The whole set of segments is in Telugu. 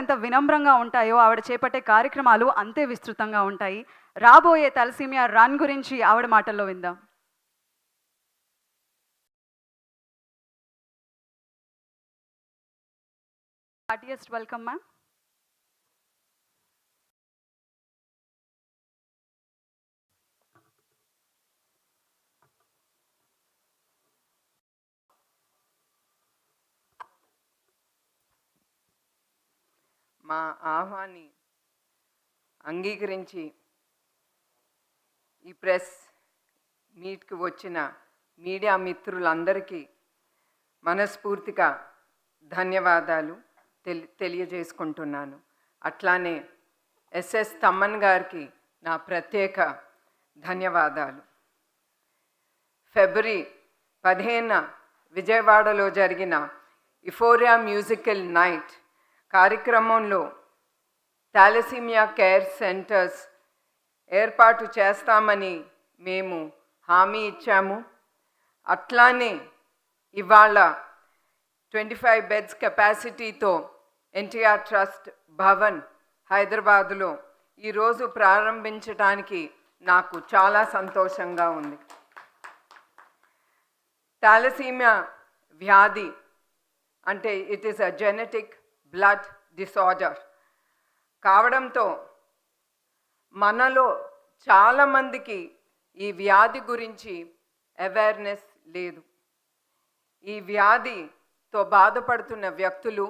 ఎంత వినమ్రంగా ఉంటాయో ఆవిడ చేపట్టే కార్యక్రమాలు అంతే విస్తృతంగా ఉంటాయి. రాబోయే తలసీమియా రన్ గురించి ఆవిడ మాటల్లో విందాం. Heartiest welcome ma'am. మా ఆహ్వాన్ని అంగీకరించి ఈ ప్రెస్ మీట్కి వచ్చిన మీడియా మిత్రులందరికీ మనస్ఫూర్తిగా ధన్యవాదాలు తెలియజేసుకుంటున్నాను. అట్లానే ఎస్ఎస్ తమ్మన్ గారికి నా ప్రత్యేక ధన్యవాదాలు. ఫిబ్రవరి 15 విజయవాడలో జరిగిన ఇఫోరియా మ్యూజికల్ నైట్ కార్యక్రమంలో థాలసీమియా కేర్ సెంటర్స్ ఏర్పాటు చేస్తామని మేము హామీ ఇచ్చాము. అట్లానే ఇవాళ 25 బెడ్స్ కెపాసిటీతో ఎన్టీఆర్ ట్రస్ట్ భవన్ హైదరాబాదులో ఈరోజు ప్రారంభించడానికి నాకు చాలా సంతోషంగా ఉంది. థాలసీమియా వ్యాధి అంటే it is a genetic blood disorder కావడంతో మనలో చాలామందికి ఈ వ్యాధి గురించి అవేర్నెస్ లేదు. ఈ వ్యాధితో బాధపడుతున్న వ్యక్తులు,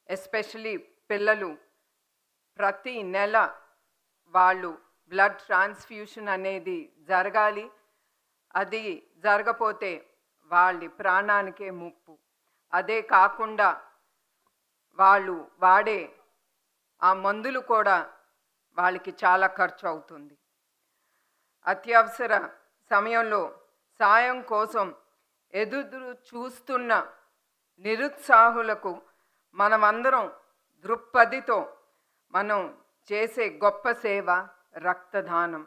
ఎస్పెషలీ పిల్లలు, ప్రతి నెల వాళ్ళు బ్లడ్ ట్రాన్స్ఫ్యూషన్ అనేది జరగాలి. అది జరగపోతే వాళ్ళ ప్రాణానికే ముప్పు. అదే కాకుండా వాళ్ళు వాడే ఆ మందులు కూడా వాళ్ళకి చాలా ఖర్చు అవుతుంది. అత్యవసర సమయంలో సాయం కోసం ఎదురు చూస్తున్న నిరుత్సాహులకు మనమందరం దృక్పథితో మనం చేసే గొప్ప సేవ రక్తదానం.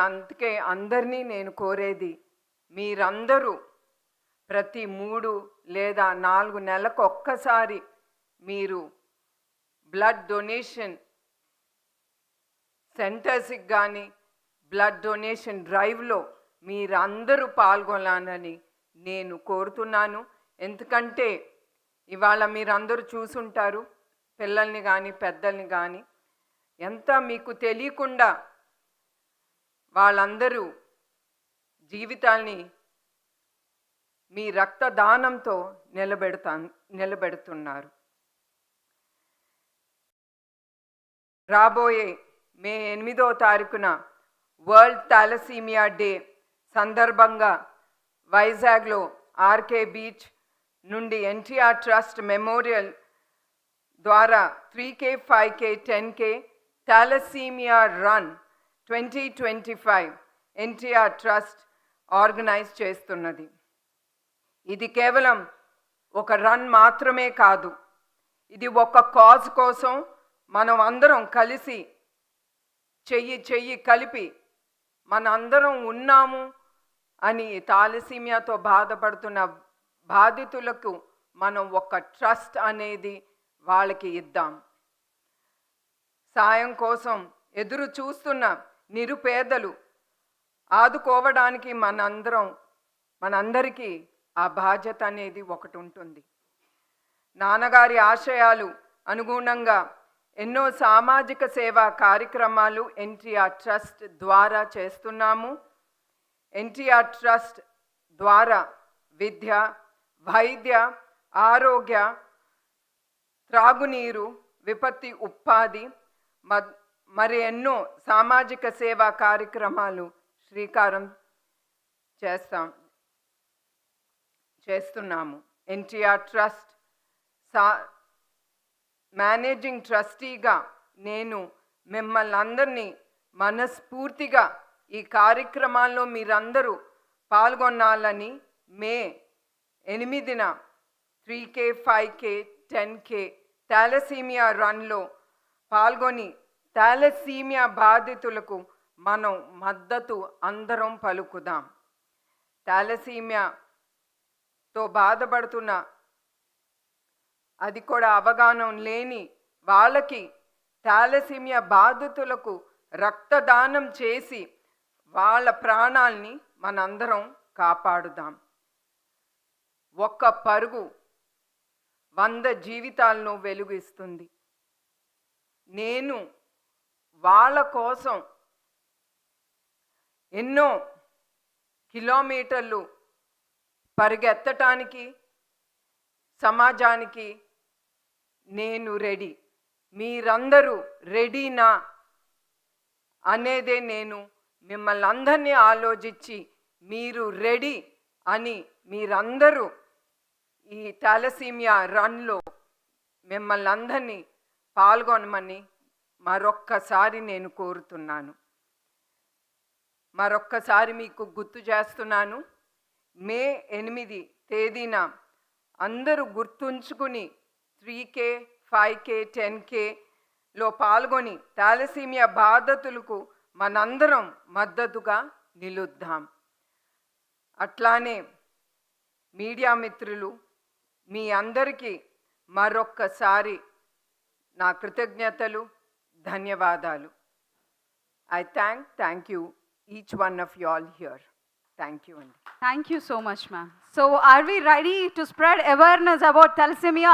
అందుకే అందరినీ నేను కోరేది, మీరందరూ ప్రతి 3 లేదా 4 నెలలకు ఒక్కసారి మీరు బ్లడ్ డొనేషన్ సెంటర్స్కి కానీ బ్లడ్ డొనేషన్ డ్రైవ్లో మీరందరూ పాల్గొనాలని నేను కోరుతున్నాను. ఎందుకంటే ఇవాళ మీరందరూ చూసుంటారు, పిల్లల్ని కానీ పెద్దల్ని కానీ, ఎంత మీకు తెలియకుండా వాళ్ళందరూ జీవితాల్ని మీ రక్తదానంతో నిలబెడుతున్నారు. రాబోయే మే 8వ తారీఖున వరల్డ్ థాలసీమియా డే సందర్భంగా వైజాగ్లో ఆర్కే బీచ్ నుండి ఎన్టీఆర్ ట్రస్ట్ మెమోరియల్ ద్వారా 3K, 5K, 10K thalassaemia run 2025 NTR trust organise చేస్తున్నది. ఇది కేవలం ఒక రన్ మాత్రమే కాదు, ఇది ఒక కాజ్ కోసం మనం అందరం కలిసి చెయ్యి కలిపి మనందరం ఉన్నాము అని థాలసీమియాతో బాధపడుతున్న బాధితులకు మనం ఒక ట్రస్ట్ అనేది వాళ్ళకి ఇద్దాం. సాయం కోసం ఎదురు చూస్తున్న నిరుపేదలు ఆదుకోవడానికి మనందరికీ ఆ బాధ్యత అనేది ఒకటి ఉంటుంది. నాన్నగారి ఆశయాలు అనుగుణంగా ఎన్నో సామాజిక సేవా కార్యక్రమాలు ఎన్టీఆర్ ట్రస్ట్ ద్వారా చేస్తున్నాము. ఎన్టీఆర్ ట్రస్ట్ ద్వారా విద్య, వైద్య, ఆరోగ్య, త్రాగునీరు, విపత్తి ఉపాధి మరి ఎన్నో సామాజిక సేవా కార్యక్రమాలు శ్రీకారం చేస్తున్నాము. ఎన్టీఆర్ ట్రస్ట్ మేనేజింగ్ ట్రస్టీగా నేను మిమ్మల్ని అందరినీ మనస్ఫూర్తిగా ఈ కార్యక్రమాల్లో మీరందరూ పాల్గొనాలని మే 8న 3K, 5K, 10K థాలసీమియా రన్లో పాల్గొని థాలసీమియా బాధితులకు మనం మద్దతు అందరం పలుకుదాం. థాలసీమియాతో బాధపడుతున్న అది కూడా అవగాహన లేని వాళ్ళకి థాలసీమియా బాధితులకు రక్తదానం చేసి వాళ్ళ ప్రాణాల్ని మనందరం కాపాడుదాం. ఒక్క పరుగు 100 జీవితాలను వెలుగిస్తుంది. నేను వాళ్ళ కోసం ఎన్నో కిలోమీటర్లు పరిగెత్తటానికి సమాజానికి నేను రెడీ. మీరందరూ రెడీనా అనేదే నేను మిమ్మల్ని అందరినీ ఆలోచించి మీరు రెడీ అని మీరందరూ ఈ థాలసీమియా రన్లో మిమ్మల్ని అందరినీ పాల్గొనమని మరొక్కసారి నేను కోరుతున్నాను. మరొక్కసారి మీకు గుర్తు చేస్తున్నాను, మే 8 తేదీన అందరూ గుర్తుంచుకుని 3K, 5K, 10Kలో పాల్గొని థాలసీమియా బాధితులకు మనందరం మద్దతుగా నిలుద్దాం. అట్లానే మీడియా మిత్రులు మీ అందరికీ మరొక్కసారి నా కృతజ్ఞతలు, ధన్యవాదాలు. I thank you each one of you all here. Thank you. Thank you so much, ma'am. So are we ready to spread awareness about thalassemia?